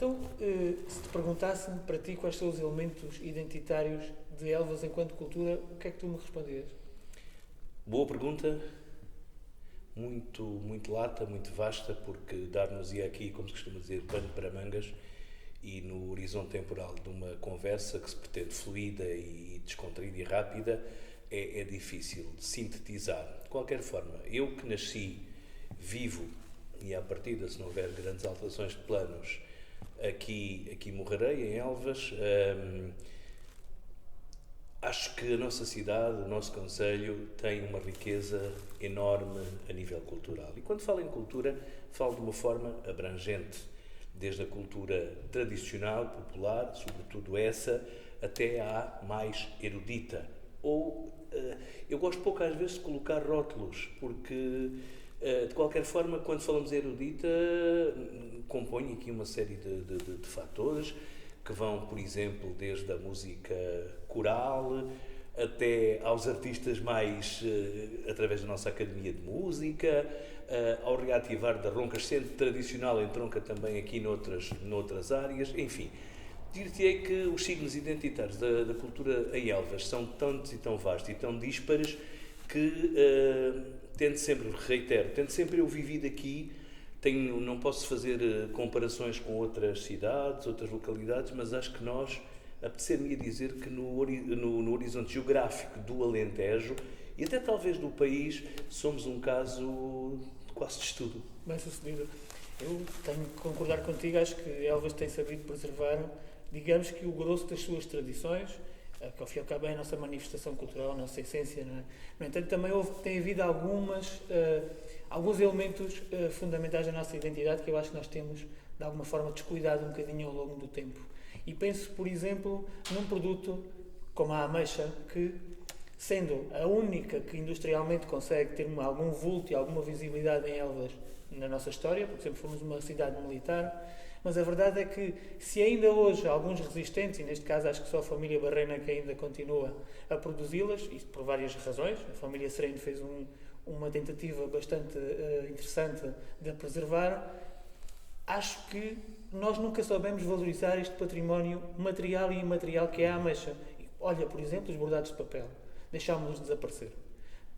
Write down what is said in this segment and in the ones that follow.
Então, se te perguntasse para ti quais são os elementos identitários de Elvas enquanto cultura, o que é que tu me respondias? Boa pergunta, muito lata, muito vasta, porque dar-nos-ia aqui, como se costuma dizer, pano para mangas, e no horizonte temporal de uma conversa que se pretende fluida e descontraída e rápida, é difícil de sintetizar. De qualquer forma, eu que nasci vivo, e à partida, se não houver grandes alterações de planos, aqui morrerei, em Elvas. Acho que a nossa cidade, o nosso concelho, tem uma riqueza enorme a nível cultural. E quando falo em cultura, falo de uma forma abrangente, desde a cultura tradicional, popular, sobretudo essa, até à mais erudita. Eu gosto pouco às vezes de colocar rótulos, porque de qualquer forma, quando falamos erudita, compõe aqui uma série de fatores que vão, por exemplo, desde a música coral até aos artistas mais através da nossa Academia de Música, ao reativar da ronca, sendo tradicional, entronca também aqui noutras áreas, enfim. Dir-te-ei que os signos identitários da cultura em Elvas são tantos e tão vastos e tão díspares que tento sempre eu vivido aqui, não posso fazer comparações com outras cidades, outras localidades, mas acho que nós, apetecer-me a dizer que no horizonte geográfico do Alentejo e até talvez do país, somos um caso quase de estudo. Bem sucedido. Eu tenho que concordar contigo, acho que Elvas tem sabido preservar, digamos que o grosso das suas tradições, que ao fim e ao cabo é a nossa manifestação cultural, a nossa essência, não é? No entanto, também tem havido alguns elementos fundamentais da nossa identidade que eu acho que nós temos, de alguma forma, descuidado um bocadinho ao longo do tempo. E penso, por exemplo, num produto como a ameixa, que, sendo a única que industrialmente consegue ter algum vulto e alguma visibilidade em Elvas na nossa história, porque sempre fomos uma cidade militar, mas a verdade é que, se ainda hoje alguns resistentes, e neste caso acho que só a família Barrena que ainda continua a produzi-las, e por várias razões, a família Sereno fez uma tentativa bastante interessante de a preservar, acho que nós nunca soubemos valorizar este património material e imaterial que é a ameixa. Olha, por exemplo, os bordados de papel. Deixámos-los desaparecer.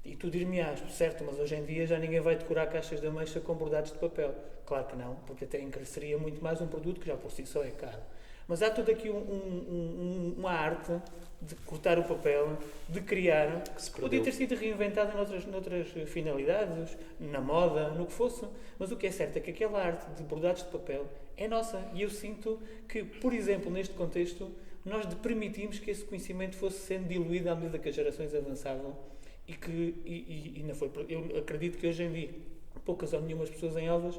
E tu dir-me-ás, certo, mas hoje em dia já ninguém vai decorar caixas de ameixa com bordados de papel. Claro que não, porque até encareceria muito mais um produto que já por si só é caro. Mas há toda aqui uma arte de cortar o papel, de criar, que podia ter sido reinventada noutras finalidades, na moda, no que fosse. Mas o que é certo é que aquela arte de bordados de papel é nossa. E eu sinto que, por exemplo, neste contexto, nós permitimos que esse conhecimento fosse sendo diluído à medida que as gerações avançavam e não foi. Eu acredito que hoje em dia poucas ou nenhumas pessoas em Elvas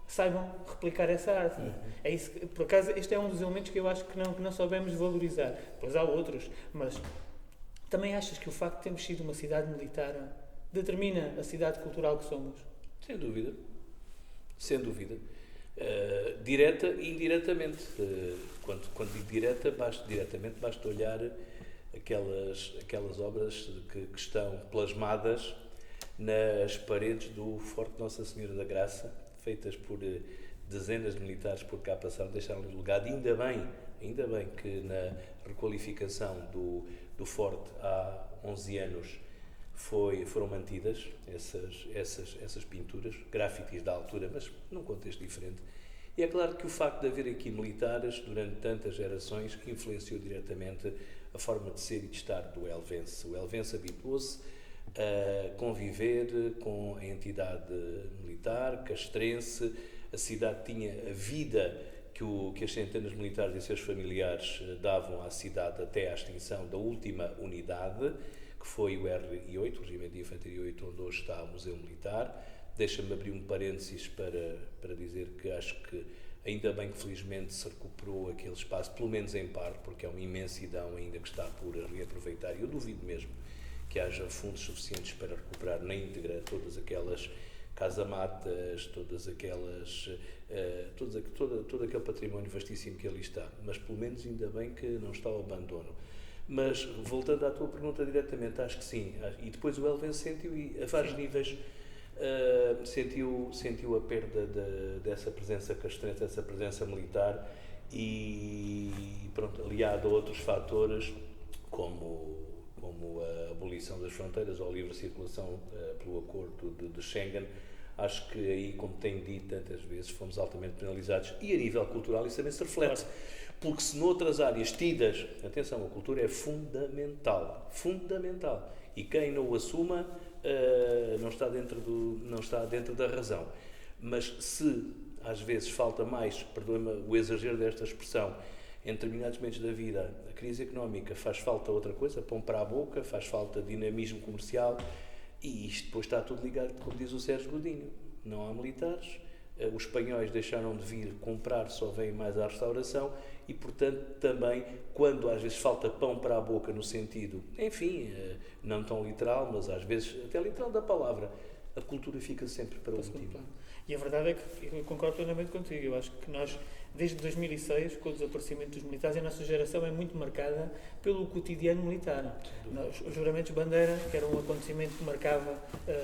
saibam replicar essa arte. É isso, por acaso, este é um dos elementos que eu acho que não soubemos valorizar. Pois há outros, mas também achas que o facto de termos sido uma cidade militar determina a cidade cultural que somos? Sem dúvida. Sem dúvida. Direta e indiretamente. Quando digo diretamente, basta olhar aquelas obras que estão plasmadas nas paredes do Forte Nossa Senhora da Graça, feitas por dezenas de militares por cá passaram, deixaram-lhes legado. Ainda bem que na requalificação do Forte há 11 anos foram mantidas essas pinturas, grafitis da altura, mas num contexto diferente. E é claro que o facto de haver aqui militares durante tantas gerações influenciou diretamente a forma de ser e de estar do elvense. O elvense habituou-se a conviver com a entidade militar, castrense. A cidade tinha a vida que as centenas militares e seus familiares davam à cidade até à extinção da última unidade, que foi o RI-8, o Regimento de Infantaria 8, onde hoje está o Museu Militar. Deixa-me abrir um parênteses para dizer que acho que ainda bem que felizmente se recuperou aquele espaço, pelo menos em parte, porque é uma imensidão ainda que está por reaproveitar, e eu duvido mesmo que haja fundos suficientes para recuperar na íntegra todas aquelas casamatas, todo aquele património vastíssimo que ali está, mas pelo menos ainda bem que não está ao abandono. Mas, voltando à tua pergunta diretamente, acho que sim. E depois o Elvense sentiu, e a vários níveis, sentiu a perda dessa presença castrense, dessa presença militar, e pronto, aliado a outros fatores como a abolição das fronteiras ou a livre circulação pelo acordo de Schengen, acho que aí, como tenho dito tantas vezes, fomos altamente penalizados e a nível cultural isso também se reflete. Porque se noutras áreas tidas, atenção, a cultura é fundamental, e quem não o assuma não está dentro da razão. Mas se às vezes falta mais, perdoe-me o exagero desta expressão, em determinados momentos da vida, a crise económica, faz falta outra coisa, pão para a boca, faz falta dinamismo comercial, e isto depois está tudo ligado, como diz o Sérgio Godinho, não há militares, os espanhóis deixaram de vir comprar, só vêm mais à restauração, e portanto também, quando às vezes falta pão para a boca no sentido, enfim, não tão literal, mas às vezes até literal da palavra, a cultura fica sempre para o último. E a verdade é que eu concordo plenamente contigo. Eu acho que nós, desde 2006, com o desaparecimento dos militares, a nossa geração é muito marcada pelo cotidiano militar. Os juramentos de bandeira, que era um acontecimento que marcava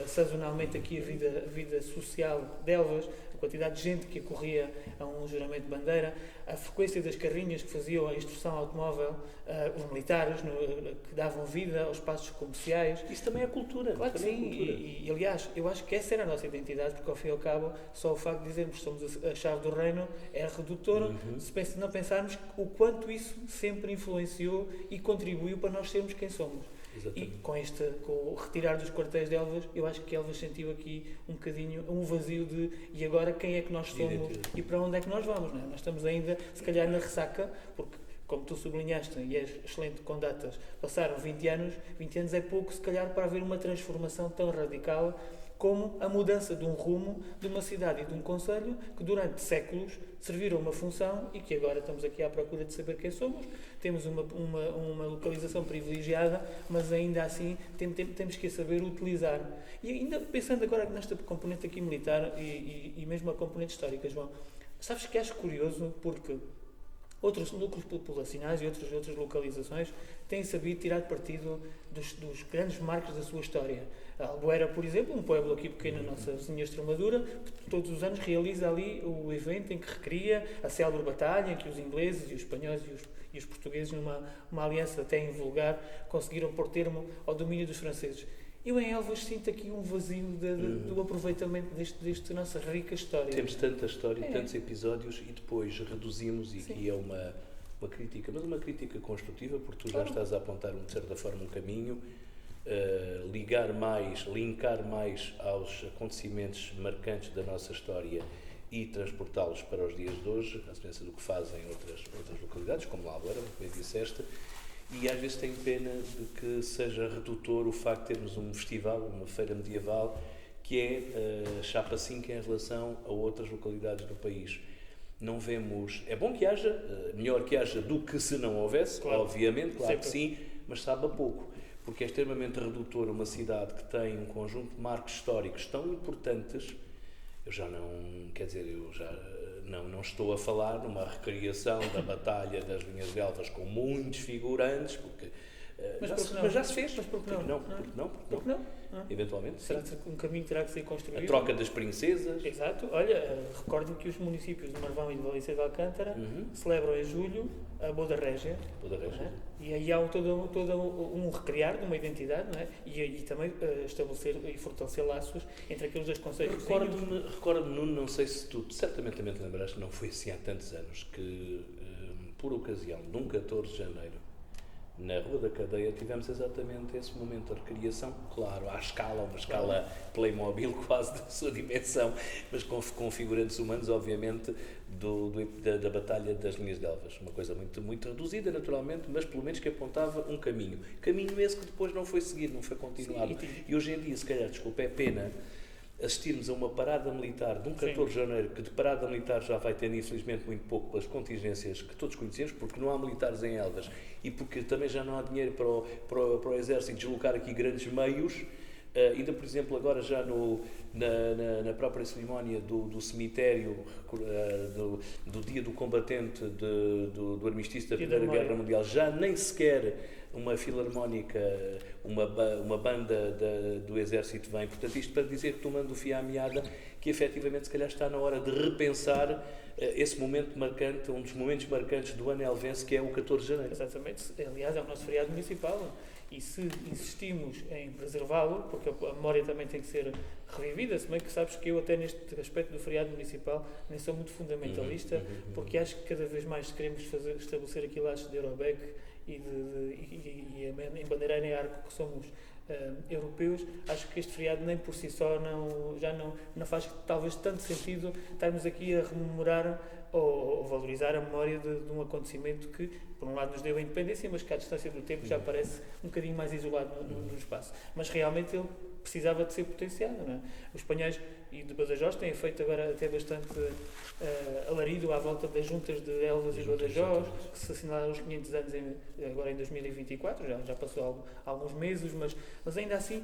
sazonalmente aqui a vida social de Elvas, a quantidade de gente que acorria a um juramento de bandeira, a frequência das carrinhas que faziam a instrução automóvel, os militares que davam vida aos espaços comerciais. Isso também é cultura. Claro que sim, e aliás, eu acho que essa era a nossa identidade, porque ao fim e ao cabo, só o facto de dizermos que somos a chave do reino é redutor, se não pensarmos o quanto isso sempre influenciou e contribuiu para nós sermos quem somos. Exatamente. E com o retirar dos quartéis de Elvas, eu acho que Elvas sentiu aqui um bocadinho um vazio de e agora quem é que nós somos e para onde é que nós vamos, não é? Nós estamos ainda, se calhar, na ressaca, porque, como tu sublinhaste, e és excelente com datas, passaram 20 anos é pouco, se calhar, para haver uma transformação tão radical como a mudança de um rumo de uma cidade e de um concelho que durante séculos serviram uma função e que agora estamos aqui à procura de saber quem somos. Temos uma localização privilegiada, mas ainda assim temos que saber utilizar. E ainda pensando agora nesta componente aqui militar e mesmo a componente histórica, João, sabes que acho curioso porque outros núcleos populacionais e outras localizações têm sabido tirar partido dos grandes marcos da sua história. A Albuera, por exemplo, um pueblo aqui pequeno na nossa vizinha Extremadura, que todos os anos realiza ali o evento em que recria a célebre batalha em que os ingleses e os espanhóis e os portugueses, numa aliança até invulgar, conseguiram pôr termo ao domínio dos franceses. Eu em Elvas sinto aqui um vazio do aproveitamento desta nossa rica história. Temos tanta história, tantos episódios e depois reduzimos, e aqui é uma crítica, mas uma crítica construtiva, porque tu já estás a apontar de certa forma um caminho, linkar mais aos acontecimentos marcantes da nossa história e transportá-los para os dias de hoje, à semelhança do que fazem outras localidades, como a Albuera, como bem disseste. E às vezes tenho pena de que seja redutor o facto de termos um festival, uma feira medieval, que é chapa 5 em relação a outras localidades do país. Não vemos... É bom que haja, melhor que haja do que se não houvesse, claro, obviamente, claro que sim, mas sabe a pouco, porque é extremamente redutor uma cidade que tem um conjunto de marcos históricos tão importantes. Eu já não estou a falar numa recriação da Batalha das Linhas de Elvas com muitos figurantes, porque mas já se fez. Mas por que não? Porque não? Eventualmente, sim. Um caminho terá que ser construído. A troca das princesas. Exato. Olha, recordo-me que os municípios de Marvão e de Valência de Alcântara celebram em julho a Boda Régia. E aí há todo um recriar de uma identidade, não é? E aí também estabelecer e fortalecer laços entre aqueles dois concelhos. Recordo-me, Nuno, não sei se tu certamente também te lembraste, não foi assim há tantos anos, que por ocasião de um 14 de janeiro, na Rua da Cadeia, tivemos exatamente esse momento de recriação, claro, à escala, uma escala Playmobil quase da sua dimensão, mas com figurantes humanos, obviamente, da Batalha das Linhas de Elvas. Uma coisa muito, muito reduzida, naturalmente, mas pelo menos que apontava um caminho. Caminho esse que depois não foi seguido, não foi continuado. Sim, e hoje em dia, se calhar, desculpa, é pena assistirmos a uma parada militar de um 14 de janeiro, que de parada militar já vai tendo, infelizmente, muito pouco pelas contingências que todos conhecemos, porque não há militares em Elvas e porque também já não há dinheiro para o Exército deslocar aqui grandes meios. Ainda, por exemplo, agora já na própria cerimónia do cemitério, do dia do combatente do armistício da Primeira Guerra Mundial, já nem sequer uma filarmónica, uma banda do Exército vem. Portanto, isto para dizer, tomando o fio à meada, que que efetivamente se calhar está na hora de repensar esse momento marcante, um dos momentos marcantes do ano elvense, que é o 14 de janeiro. Exatamente. Aliás, é o nosso feriado municipal. E se insistimos em preservá-lo, porque a memória também tem que ser revivida, se bem que sabes que eu até neste aspecto do feriado municipal nem sou muito fundamentalista, porque acho que cada vez mais queremos estabelecer aqui laços de Eurobec e embandeirar em arco que somos europeus. Acho que este feriado nem por si só já não faz talvez tanto sentido estarmos aqui a rememorar ou valorizar a memória de um acontecimento que, por um lado, nos deu a independência, mas que à distância do tempo já parece um bocadinho mais isolado no espaço. Mas realmente ele precisava de ser potenciado, não é? Os espanhóis e de Badajoz têm feito agora até bastante alarido à volta das juntas de Elvas e Badajoz, que se assinalaram os 500 anos agora em 2024, já passou alguns meses, mas ainda assim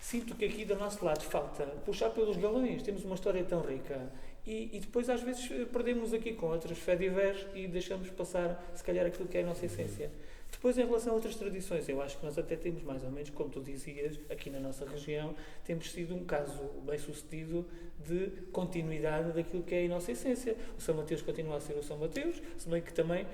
sinto que aqui do nosso lado falta puxar pelos galões. Temos uma história tão rica e depois às vezes perdemos aqui com outras fediveres e deixamos passar se calhar aquilo que é a nossa essência. Depois, em relação a outras tradições, eu acho que nós até temos mais ou menos, como tu dizias, aqui na nossa região, temos sido um caso bem sucedido de continuidade daquilo que é a nossa essência. O São Mateus continua a ser o São Mateus, se bem que também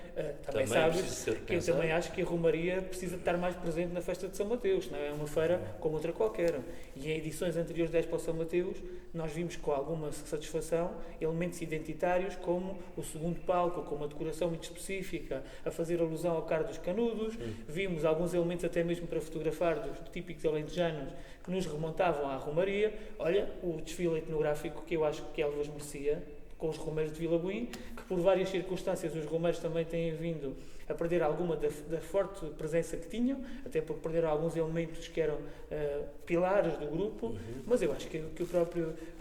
sabes que eu também acho que a Romaria precisa estar mais presente na festa de São Mateus, não é uma feira como outra qualquer. E em edições anteriores da Expo São Mateus, nós vimos com alguma satisfação elementos identitários como o segundo palco, com uma decoração muito específica, a fazer alusão ao Carro dos Canudos. Vimos alguns elementos até mesmo para fotografar dos típicos alentejanos que nos remontavam à Romaria. Olha, o desfile etnográfico que eu acho que Elvas merecia, com os romeiros de Vila Buim, que por várias circunstâncias os romeiros também têm vindo a perder alguma da forte presença que tinham, até porque perderam alguns elementos que eram pilares do grupo, mas eu acho que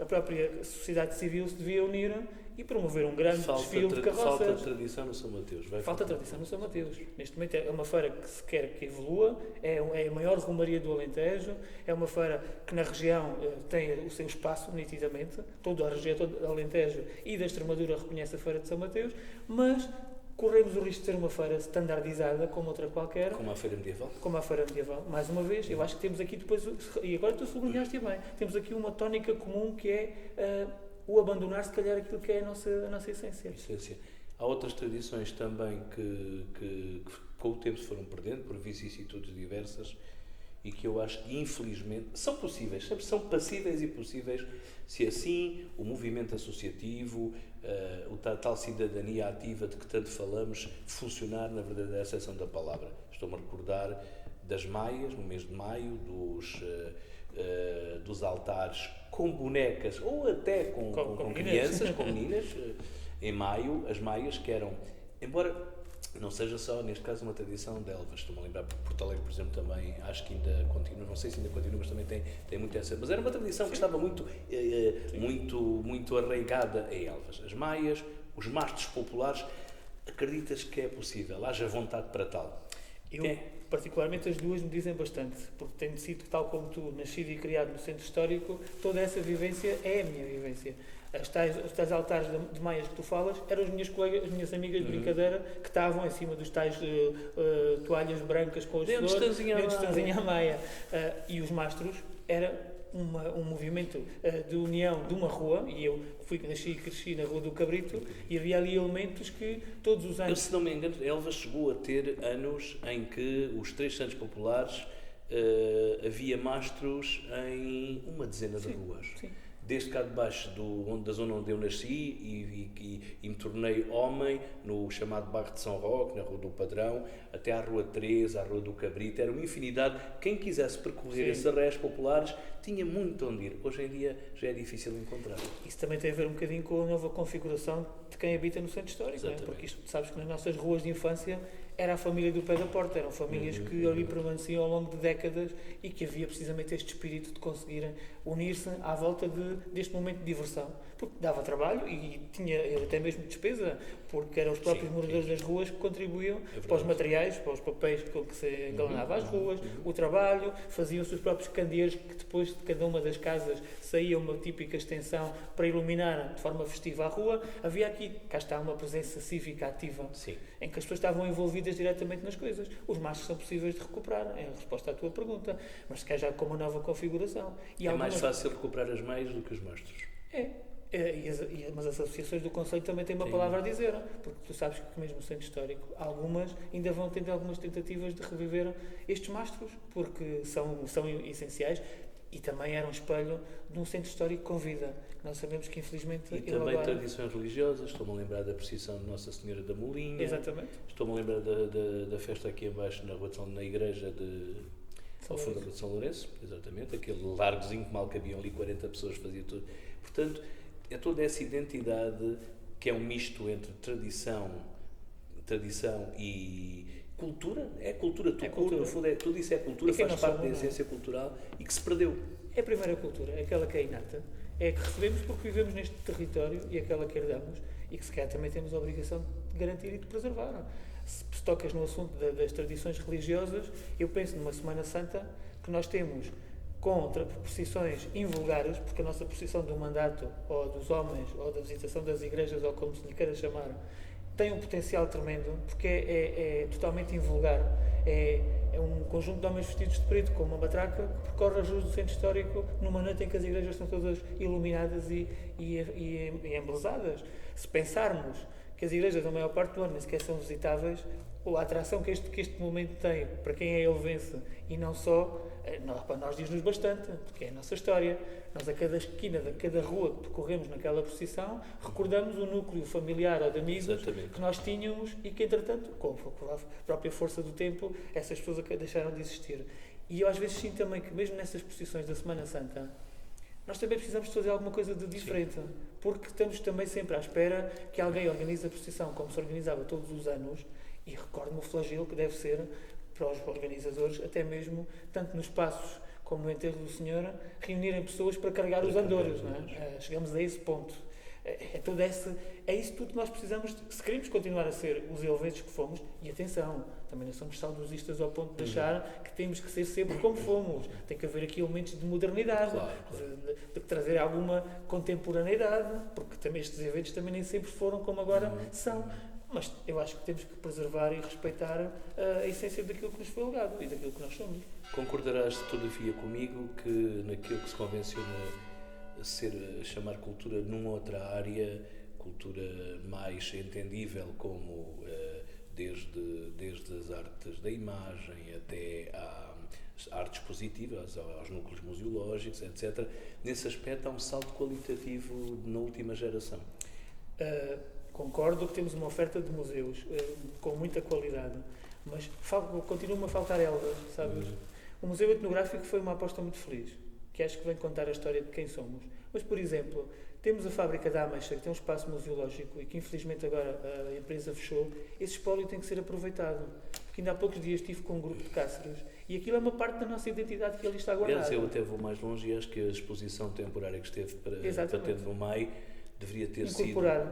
a própria sociedade civil se devia unir e promover um grande desfile de carroças. Falta tradição no São Mateus. Falta tradição no São Mateus. Neste momento é uma feira que se quer que evolua, é a maior romaria do Alentejo, é uma feira que na região tem o seu espaço, nitidamente. Toda a região, todo o Alentejo e da Extremadura reconhece a Feira de São Mateus, mas corremos o risco de ser uma feira standardizada como outra qualquer. Como a Feira Medieval. Como a Feira Medieval. Mais uma vez, eu acho que temos aqui depois, e agora tu sublinhaste bem, temos aqui uma tónica comum que é o abandonar, se calhar, aquilo que é a nossa essência. Há outras tradições também que com o tempo se foram perdendo, por vicissitudes diversas, e que eu acho que, infelizmente, são possíveis, sempre são passíveis e possíveis, se assim o movimento associativo, a tal cidadania ativa de que tanto falamos, funcionar na verdadeira acessão da palavra. Estou-me a recordar das maias, no mês de maio, dos altares com bonecas ou até com crianças, com meninas, em maio, as maias que eram, embora não seja só, neste caso, uma tradição de Elvas. Estou-me a lembrar, Porto Alegre, por exemplo, também, acho que ainda continua, não sei se ainda continua, mas também tem muito essa. Mas era uma tradição que estava muito arraigada em Elvas. As maias, os mastros populares, acreditas que é possível? Haja vontade para tal? Particularmente as duas me dizem bastante, porque tenho sido, tal como tu, nascido e criado no centro histórico, toda essa vivência é a minha vivência. Os tais altares de maias que tu falas eram as minhas colegas, as minhas amigas de brincadeira que estavam em cima dos tais toalhas brancas com as flores, dentro à maia. E os mastros era um movimento de união de uma rua, e eu nasci e cresci na Rua do Cabrito, e havia ali elementos que todos os anos... Eu, se não me engano, Elvas chegou a ter anos em que os três santos populares havia mastros em uma dezena de ruas. Sim. Desde cá de baixo, da zona onde eu nasci e me tornei homem, no chamado bairro de São Roque, na Rua do Padrão, até à Rua 3, à Rua do Cabrito, era uma infinidade. Quem quisesse percorrer esses arreios populares tinha muito onde ir. Hoje em dia já é difícil encontrar. Isso também tem a ver um bocadinho com a nova configuração de quem habita no centro histórico, não é? Porque isto, sabes que nas nossas ruas de infância era a família do pé da porta, eram famílias que ali permaneciam ao longo de décadas e que havia precisamente este espírito de conseguirem unir-se à volta deste momento de diversão, porque dava trabalho e tinha até mesmo despesa, porque eram os próprios moradores das ruas que contribuíam para os materiais, para os papéis com que se engalanava as ruas, o trabalho, faziam-se os próprios candeeiros que depois de cada uma das casas saía uma típica extensão para iluminar de forma festiva a rua. Havia aqui, cá está, uma presença cívica ativa, em que as pessoas estavam envolvidas diretamente nas coisas. Os mastros são possíveis de recuperar, é a resposta à tua pergunta, mas se calhar já com uma nova configuração. E mais fácil recuperar as meias do que os mastros. Mas as associações do Conselho também têm uma Sim. palavra a dizer, porque tu sabes que mesmo o centro histórico, algumas ainda vão tendo algumas tentativas de reviver estes mastros, porque são essenciais e também eram um espelho de um centro histórico com vida. Nós sabemos que infelizmente E ele também agora... tradições religiosas, estou-me a lembrar da procissão de Nossa Senhora da Molinha. Exatamente. Estou-me a lembrar da festa aqui embaixo na rua de na igreja de São ao fundo Lourenço. de São Lourenço, exatamente, aquele largozinho que mal cabiam ali 40 pessoas, fazia tudo. Portanto, é toda essa identidade que é um misto entre tradição e cultura. É cultura, no fundo, tudo isso é cultura, É que faz parte da não é? essência cultural e que se perdeu. É a primeira cultura, é aquela que é inata, é a que recebemos porque vivemos neste território e aquela que herdamos e que se calhar também temos a obrigação de garantir e de preservar. Se tocas no assunto das tradições religiosas, eu penso numa Semana Santa que nós temos contra procissões invulgares, porque a nossa procissão do mandato, ou dos homens, ou da visitação das igrejas, ou como se lhe queira chamar, tem um potencial tremendo, porque é totalmente invulgar. É um conjunto de homens vestidos de preto com uma matraca que percorre as ruas do centro histórico numa noite em que as igrejas estão todas iluminadas e embelezadas. Se pensarmos que as igrejas, a maior parte do ano, nem sequer são visitáveis, ou a atração que este momento tem para quem é elvense e não só, para nós diz-nos bastante, porque é a nossa história. Nós, a cada esquina de cada rua que percorremos naquela procissão, recordamos o núcleo familiar ou de amigos Exatamente. que nós tínhamos e que, entretanto, com a própria força do tempo, essas pessoas deixaram de existir. E eu às vezes sinto também que, mesmo nessas procissões da Semana Santa, nós também precisamos de fazer alguma coisa de diferente, porque estamos também sempre à espera que alguém organize a procissão como se organizava todos os anos, e recordo-me o flagelo que deve ser para os organizadores, até mesmo, tanto nos passos como no enterro do Senhor, reunirem pessoas para carregar os andores, não é? Chegamos a esse ponto. É isso tudo que nós precisamos, se queremos continuar a ser os elvenses que fomos, e atenção, também não somos saudosistas ao ponto de achar que temos que ser sempre como fomos. Tem que haver aqui elementos de modernidade, Claro. de trazer alguma contemporaneidade, porque também estes eventos também nem sempre foram como agora são. Mas eu acho que temos que preservar e respeitar a essência daquilo que nos foi legado e daquilo que nós somos. Concordarás de todavia comigo que naquilo que se convenciona chamar cultura numa outra área, cultura mais entendível como desde as artes da imagem até às artes positivas, aos núcleos museológicos, etc. Nesse aspecto há um salto qualitativo na última geração. Concordo que temos uma oferta de museus com muita qualidade, mas continua-me a faltar elas, sabes? O Museu Etnográfico foi uma aposta muito feliz, que acho que vem contar a história de quem somos. Mas, por exemplo, temos a Fábrica da Ameixa, que tem um espaço museológico e que infelizmente agora a empresa fechou. Esse espólio tem que ser aproveitado, porque ainda há poucos dias estive com um grupo de Cáceres e aquilo é uma parte da nossa identidade que ali está guardada. Aliás, eu até vou mais longe e acho que a exposição temporária que esteve para ter no MAI deveria ter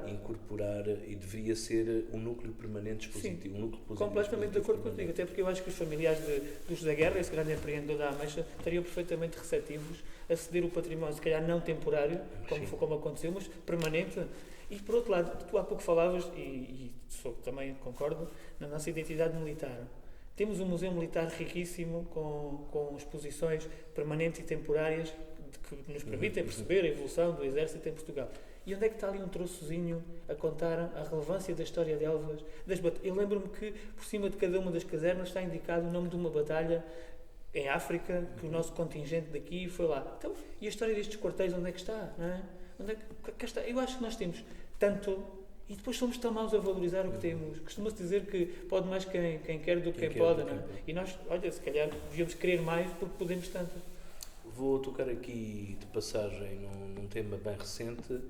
incorporar e deveria ser um núcleo permanente expositivo. Sim, um núcleo completamente de acordo contigo, até porque eu acho que os familiares do José Guerra, esse grande empreendedor da Ameixa, estariam perfeitamente receptivos a ceder o património, se calhar não temporário, como aconteceu, mas permanente. E por outro lado, tu há pouco falavas, e também concordo, na nossa identidade militar. Temos um museu militar riquíssimo, com exposições permanentes e temporárias que nos permitem perceber a evolução do Exército em Portugal. E onde é que está ali um troçozinho a contar a relevância da história de Elvas? Eu lembro-me que por cima de cada uma das casernas está indicado o nome de uma batalha em África, que o nosso contingente daqui foi lá. Então, e a história destes quartéis, onde é que está? Não é? Onde é que está? Eu acho que nós temos tanto, e depois somos tão maus a valorizar o que temos. Costuma-se dizer que pode mais quem quer do que quem pode, não é? E nós, olha, se calhar devíamos querer mais porque podemos tanto. Vou tocar aqui de passagem num tema bem recente,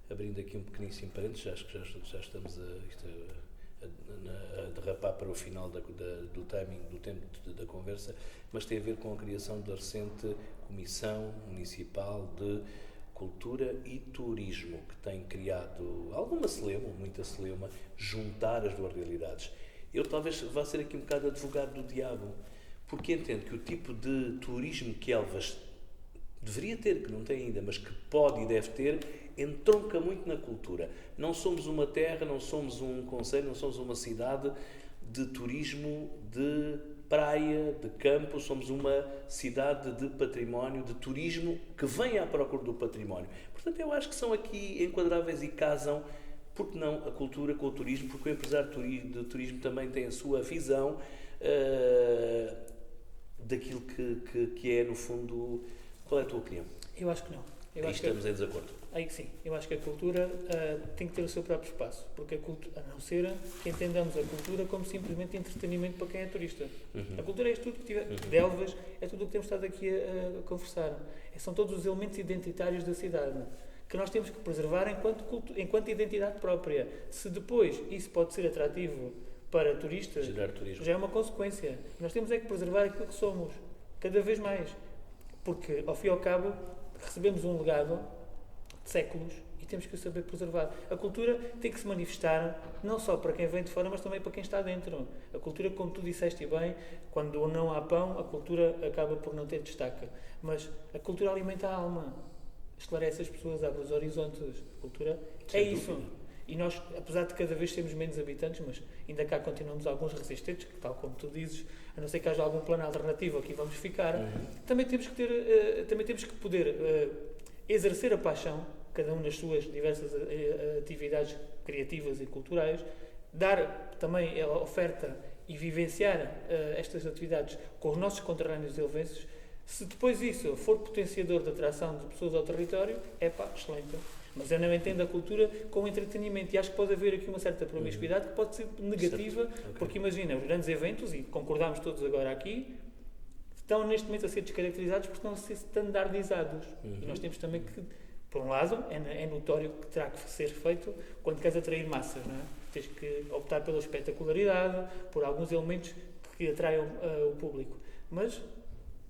abrindo aqui um pequeníssimo parênteses, acho que já estamos a derrapar para o final do timing, do tempo da conversa, mas tem a ver com a criação da recente Comissão Municipal de Cultura e Turismo, que tem criado alguma celeuma, muita celeuma, juntar as duas realidades. Eu talvez vá ser aqui um bocado advogado do diabo, porque entendo que o tipo de turismo que Elvas deveria ter, que não tem ainda, mas que pode e deve ter, entronca muito na cultura. Não somos uma terra, não somos um concelho, não somos uma cidade de turismo de praia, de campo, somos uma cidade de património, de turismo que vem à procura do património. Portanto, eu acho que são aqui enquadráveis e casam, porque não, a cultura com o turismo, porque o empresário de turismo também tem a sua visão daquilo que é, no fundo. Qual é a tua opinião? Eu acho que não. Aí estamos em desacordo. Aí sim, eu acho que a cultura tem que ter o seu próprio espaço, porque a não ser que entendamos a cultura como simplesmente entretenimento para quem é turista. A cultura é isto tudo que tiver, de Elvas, é tudo o que temos estado aqui a conversar. São todos os elementos identitários da cidade, que nós temos que preservar enquanto identidade própria. Se depois isso pode ser atrativo para turistas, Gerar turismo. já é uma consequência. Nós temos é que preservar aquilo que somos, cada vez mais. Porque, ao fim e ao cabo, recebemos um legado de séculos e temos que o saber preservar. A cultura tem que se manifestar não só para quem vem de fora, mas também para quem está dentro. A cultura, como tu disseste bem, quando não há pão, a cultura acaba por não ter destaque. Mas a cultura alimenta a alma, esclarece as pessoas, abre os horizontes. A cultura é isso. E nós, apesar de cada vez sermos menos habitantes, mas ainda cá continuamos alguns resistentes, que, tal como tu dizes, a não ser que haja algum plano alternativo, aqui vamos ficar, também temos que poder exercer a paixão, cada um nas suas diversas atividades criativas e culturais, dar também a oferta e vivenciar estas atividades com os nossos conterrâneos elvenses. Se depois isso for potenciador de atração de pessoas ao território, é pá, excelente. Mas eu não entendo a cultura com entretenimento e acho que pode haver aqui uma certa promiscuidade que pode ser negativa, porque imagina, os grandes eventos, e concordamos todos agora aqui, estão neste momento a ser descaracterizados porque estão a ser standardizados. E nós temos também que, por um lado, é notório que terá que ser feito quando queres atrair massas, não é? Tens que optar pela espetacularidade, por alguns elementos que atraiam o público. Mas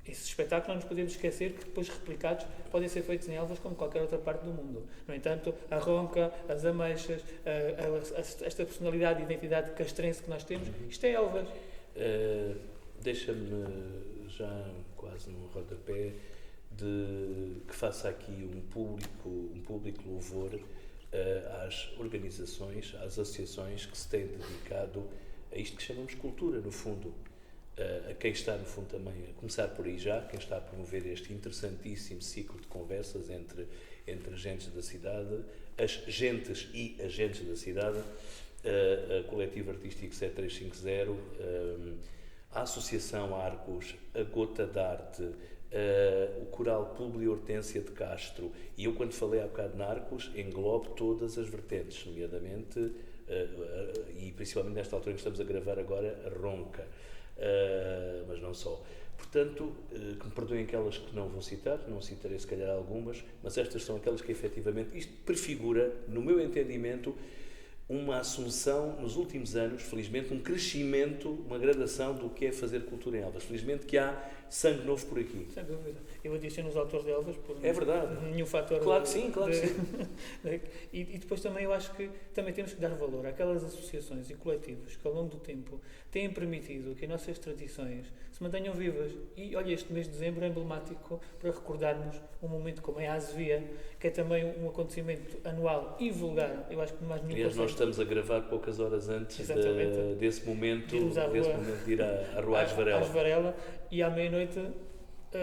esses espetáculos não nos podemos esquecer que depois replicados podem ser feitos em Elvas como qualquer outra parte do mundo. No entanto, a ronca, as ameixas, esta personalidade e identidade castrense que nós temos, isto é Elvas. Deixa-me já quase no rodapé que faça aqui um público louvor às organizações, às associações que se têm dedicado a isto que chamamos cultura, no fundo. A quem está, no fundo, também a começar por aí já, quem está a promover este interessantíssimo ciclo de conversas entre agentes da cidade, as gentes e agentes da cidade, a Coletivo Artístico 7350, a Associação Arcos, a Gota d'Arte, o Coral Públio Hortência de Castro, e eu, quando falei há bocado na Arcos, englobo todas as vertentes, nomeadamente, e principalmente nesta altura em que estamos a gravar agora, a Ronca. Mas não só. Portanto, que me perdoem aquelas que não vou citar, não citarei se calhar algumas, mas estas são aquelas que efetivamente isto prefigura, no meu entendimento, uma assunção nos últimos anos, felizmente, um crescimento, uma gradação do que é fazer cultura em Elvas. Felizmente que há sangue novo por aqui. Sem dúvida. Eu adiciono os autores de Elvas por é verdade. Nenhum fator. Claro que sim, claro que sim. E depois também eu acho que também temos que dar valor àquelas associações e coletivos que ao longo do tempo têm permitido que as nossas tradições se mantenham vivas. E olha, este mês de dezembro é emblemático para recordarmos um momento como é a Azevia, que é também um acontecimento anual e vulgar. Eu acho que mais nenhum. Aliás, nós estamos a gravar poucas horas antes desse momento de ir à Rua Asvarela, e à meia-noite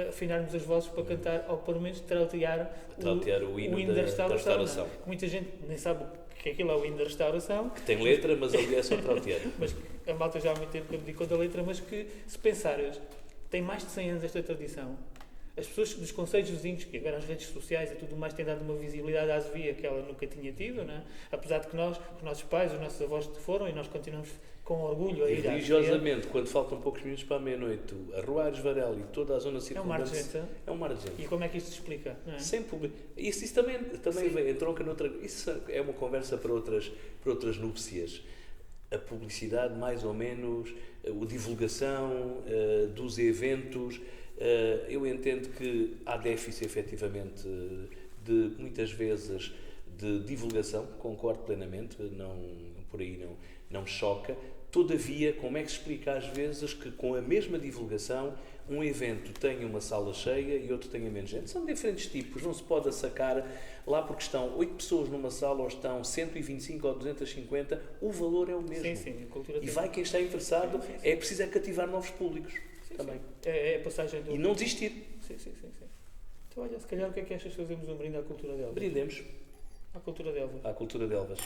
afinarmos as vozes para cantar, ou pelo menos trautear o hino da restauração. Muita gente nem sabe o que aquilo é o hino da restauração. Que tem letra, mas ali é só trautear. Mas a malta já há muito tempo que abdicou da letra, mas que, se pensares, tem mais de 100 anos esta tradição. As pessoas dos concelhos vizinhos, que agora as redes sociais e tudo mais têm dado uma visibilidade à Azevia que ela nunca tinha tido, não é? Apesar de que nós, os nossos pais, os nossos avós foram, e nós continuamos com orgulho a ir religiosamente, quando faltam poucos minutos para a meia-noite, a Rua Asvarela e toda a zona circundante é um mar de gente. E como é que isto se explica? Não é? Sem público. Isso também entronca noutra. Isso é uma conversa para outras núpcias. A publicidade, mais ou menos, a divulgação dos eventos. Eu entendo que há déficit, efetivamente, de muitas vezes de divulgação, concordo plenamente, por aí não choca. Todavia, como é que se explica às vezes que com a mesma divulgação um evento tenha uma sala cheia e outro tenha menos gente? São diferentes tipos, não se pode sacar lá porque estão 8 pessoas numa sala ou estão 125 ou 250, o valor é o mesmo. Sim, sim, a cultura E tem- vai quem está interessado, Sim, sim, sim. é preciso cativar novos públicos também. É a passagem do... E não desistir. Sim, sim, sim, sim. Então, olha, se calhar o que é que achas de fazermos um brinde à cultura de Elvas? Brindemos À cultura de Elvas. à cultura de Elvas.